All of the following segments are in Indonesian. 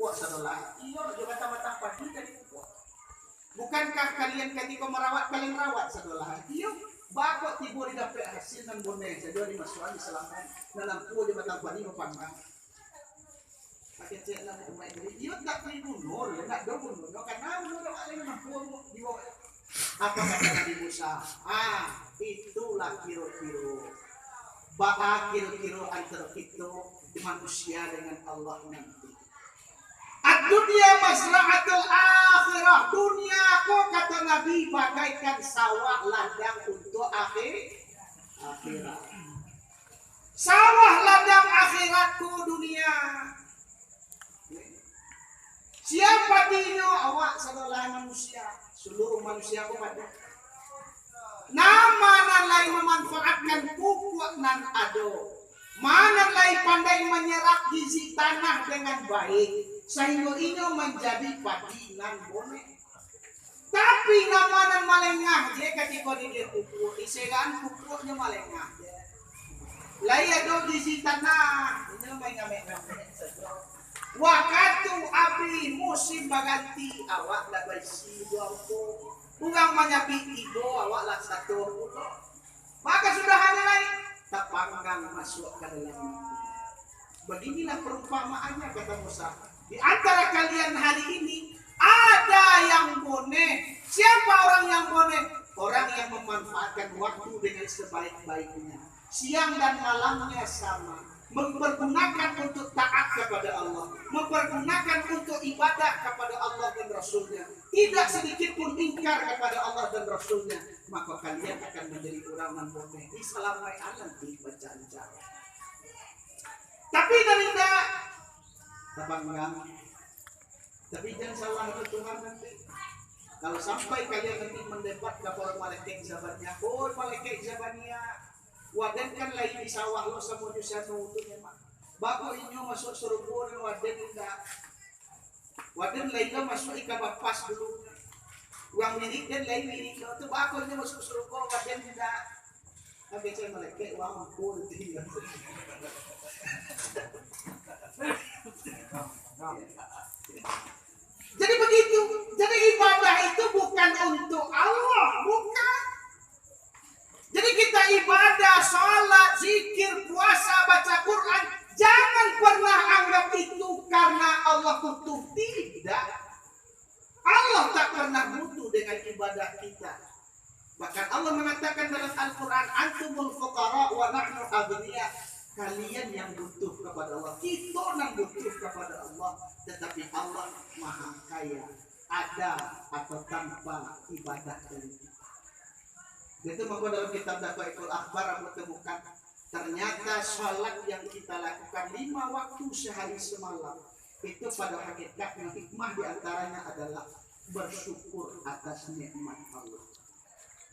pupuk sadolah. Iyo juga batang-batang padi dari pupuk. Bukankah kalian ketika merawat kalian rawat sadolah? Iyo bakok tibo di dapat hasil nan boneh jadi dimasukkan di selamatan nanam pupuk di batang padi mapanggang. Pakai cek nan umai jadi iyo tak dibunuh, nak dibunuh karena bunuh alih pupuk di bawah. Apa kata Nabi Musa? Itulah kiro-kiro. Kiro-kiro antara kita manusia dengan Allah nanti. Ad-dunya mazra'atul akhirah. Dunia kok kata Nabi bagaikan sawah ladang untuk akhirat. Sawah ladang akhiratku dunia. Siapa dino awak saudara manusia? Seluruh manusia aku pada nama nan lain memanfaatkan pupuk nan ado, mana lain pandai menyerap gizi tanah dengan baik sehingga ini menjadi padi nan boneh. Tapi nama nan malengah dia ketika dia pupuk isegan pupuknya malengah dia lain ado gizi tanah ini mengamek-amek waktu abri musim baganti awak dah bersih 20 uang menyapi 3 awak lah 1 maka sudah hanya lain tak panggang masuk ke dalam beginilah perumpamaannya kata Musa di antara kalian hari ini ada yang boneh. Siapa orang yang boneh? Orang yang memanfaatkan waktu dengan sebaik-baiknya siang dan malamnya sama, mempergunakan untuk taat kepada Allah, mempergunakan untuk ibadah kepada Allah dan Rasulnya, tidak sedikit pun ingkar kepada Allah dan Rasulnya, maka kalian akan menjadi orang yang boneh di selamai alam di bacaan jalan. Tapi daripada tabanggang, tapi jangan salah Tuhan nanti. Kalau sampai kalian nanti mendebat kepada malaikat zabannya, oh malaikat zabannya waden kan lagi di sawah lo sama manusia nutunya mak. Bago inyo masuk surga dan waden tidak. Waden lagi kan masuk ika bapas dulu. Uang milik dan lain milik lo tu bago inyo masuk surga waden tidak. Tapi saya malaikat uang pun tidak. Jadi begitu. Jadi ibadah itu bukan untuk Allah, bukan. Jadi kita ibadah, sholat, zikir, puasa, baca Quran, jangan pernah anggap itu karena Allah butuh. Tidak. Allah tak pernah butuh dengan ibadah kita. Bahkan Allah mengatakan dalam Al-Quran, antumul fuqara wa nahnu aghniya. Kalian yang butuh kepada Allah, kita yang butuh kepada Allah, tetapi Allah maha kaya, ada atau tanpa ibadah dari kita. Itu maka dalam kitab Daqaiqul Akhbar aku temukan ternyata sholat yang kita lakukan 5 waktu sehari semalam itu pada hakikatnya hikmah diantaranya adalah bersyukur atas nikmat Allah.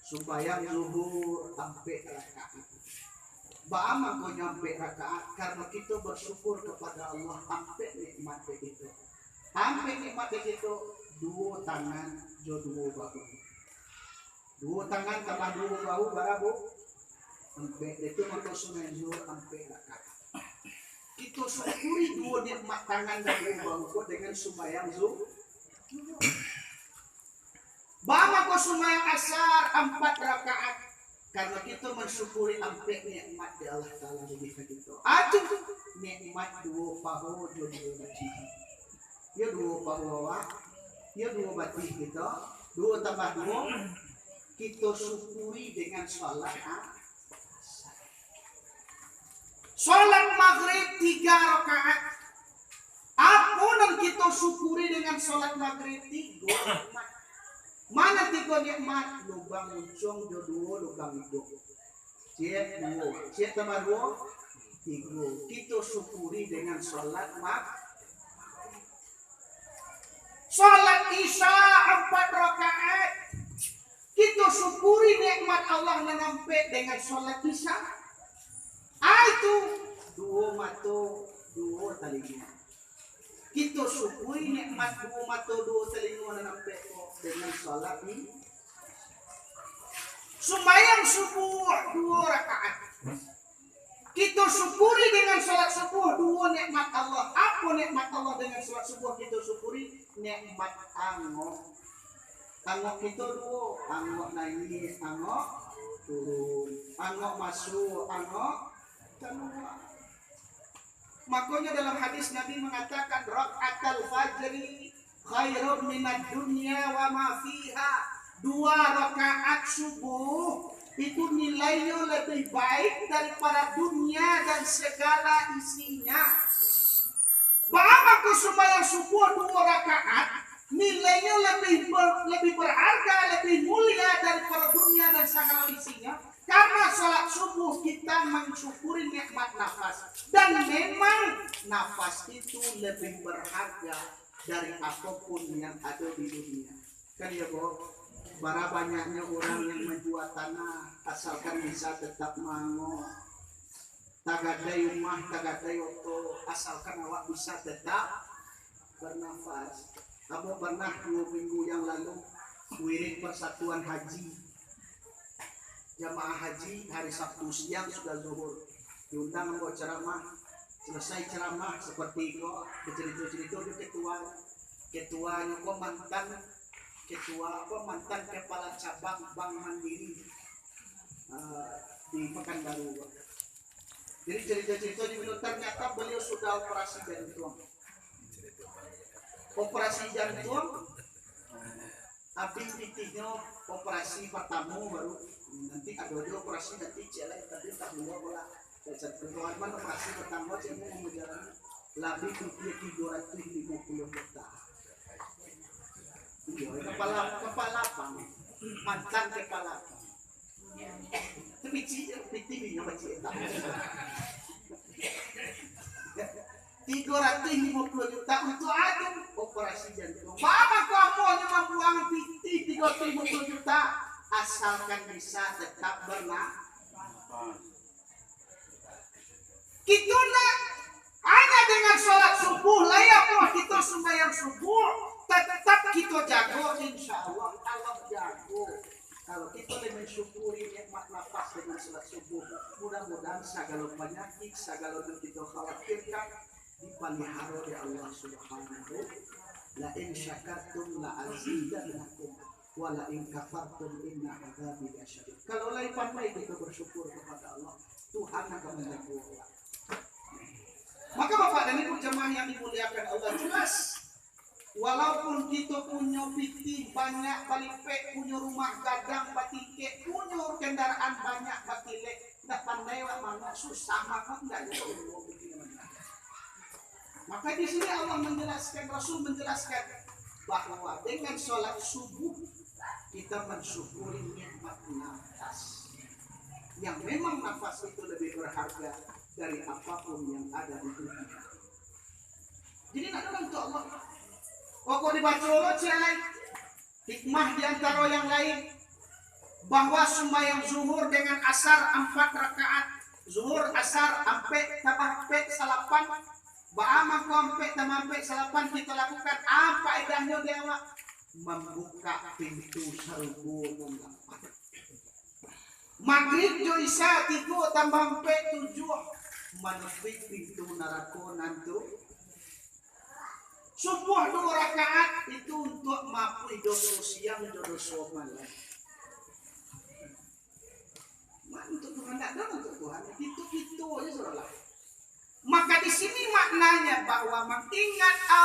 Supaya zuhur sampai rakaat. Ba'ama kau nyampe rakaat karena kita bersyukur kepada Allah sampai nikmat begitu. Sampai nikmat begitu 2 tangan jo 2 bahu. 2 tangan tambah 2 bahu barabu. Sampai itu maka sunai zuhur sampai rakaat. Kita syukuri 2 nikmat tangan dan 2 bahu dengan sembahyang zuhur. Bama ko sumayang asar 4 rakaat karena kita mensyukuri sampai nikmat di Allah Taala begitu gitu. Aduh nikmat 2 paho jo 2 bati. Ya 2 paho ya 2 bati gitu. 2 tambah 2 kita syukuri dengan salat salat maghrib 3 rakaat. Apa yang kita syukuri dengan salat maghrib 3 rakaat? Mana 3 nikmat? Lubang muncung jo 2 lubang hidup. Ciet 2. Ciet tambah 2 3. Kita syukuri dengan salat salat isya 4 rakaat. Kita syukuri nikmat Allah menampe dengan salat isya. Itu 2 mata 2 telinga. Kita syukuri nikmat 2 mata 2 telinga menampe dengan salat ini. Sembahyang subuh 2 rakaat. Kita syukuri dengan sholat subuh dua nikmat Allah. Apa nikmat Allah dengan sholat subuh kita syukuri? Nikmat angok. Angok kita dua. Angok naik, angok turun. Angok masuk, angok keluar. Makanya dalam hadis Nabi mengatakan rakaatul fajri khairun minad dunya wa ma fiha. 2 rakaat subuh itu nilainya lebih baik daripada dunia dan segala isinya. Bahkan sembahyang subuh 2 rakaat nilainya lebih berharga, lebih mulia daripada dunia dan segala isinya. Karena sholat subuh kita mensyukuri nikmat nafas, dan memang nafas itu lebih berharga dari apapun yang ada di dunia. Kan ya, Bu? Bara banyaknya orang yang menjual tanah asalkan bisa tetap mango. Tagadai rumah, tagadai oto, asalkan awak bisa tetap bernafas. Kamu pernah 2 minggu yang lalu wirid persatuan haji. Jamaah haji hari Sabtu siang sudah zuhur. Diundang membawa ceramah. Selesai ceramah seperti itu, bercerita-cerita di ketuanya kok mantan kepala cabang Bank Mandiri di Pekanbaru. Jadi cerita-cerita di beliau, ternyata beliau sudah operasi jantung. Operasi jantung, abis titiknya operasi pertama baru nanti ada operasi nanti celek tapi tak dua bola. Ketuaan mana operasi pertama saya mau menjalani lebih dari 350 juta. Kepala pang, mantan kepala pang. Tapi tinggi yang macam itu. 350 juta untuk aja operasi jantung. Bapak kamu hanya membuang piti 350 juta asalkan bisa tetap bernafas. Kita nak hanya dengan sholat subuh layak kita sembahyang subuh tetap kita jago, insya Allah Allah jago. Kalau kita lebih mensyukuri nikmat nafas dengan sholat subuh, mudah-mudahan segala penyakit, segala yang kita khawatirkan dipelihara oleh Allah Subhanahu. La in syakartum la azidannakum wa la in kafartum inna adzabi lasyadid. Kalau lain pandai kita bersyukur kepada Allah, Tuhan akan menjaga Allah. Maka Bapak dan Ibu jemaah yang dimuliakan Allah, jelas walaupun kita punya piti banyak, balipek, punya rumah gadang, batike, punya kendaraan banyak, batilek, tidak pandai mana susah, maka tidak ada. Maka di sini Allah menjelaskan, Rasul menjelaskan bahwa dengan sholat subuh kita mensyukuri nikmat nafas. Yang memang nafas itu lebih berharga dari apapun yang ada di dunia. Jadi nak dalam untuk Allah. Pokok dibaca Allah celai. Hikmah diantara yang lain bahwa sembahyang zuhur dengan asar 4 rakaat. Zuhur asar ampe tambah ampe salapan. Ba'ama ko ampe tambah ampe salapan kita lakukan apa edahnya dia membuka pintu surga mengapa. Maghrib jo isya 3 tambah 4 7 menutup pintu neraka nanti. Subuh 2 rakaat itu untuk maafui dosa siang dosa malam. Untuk Tuhan tidak ada untuk Tuhan itu aja saudara. Maka di sini maknanya bahwa mengingat Allah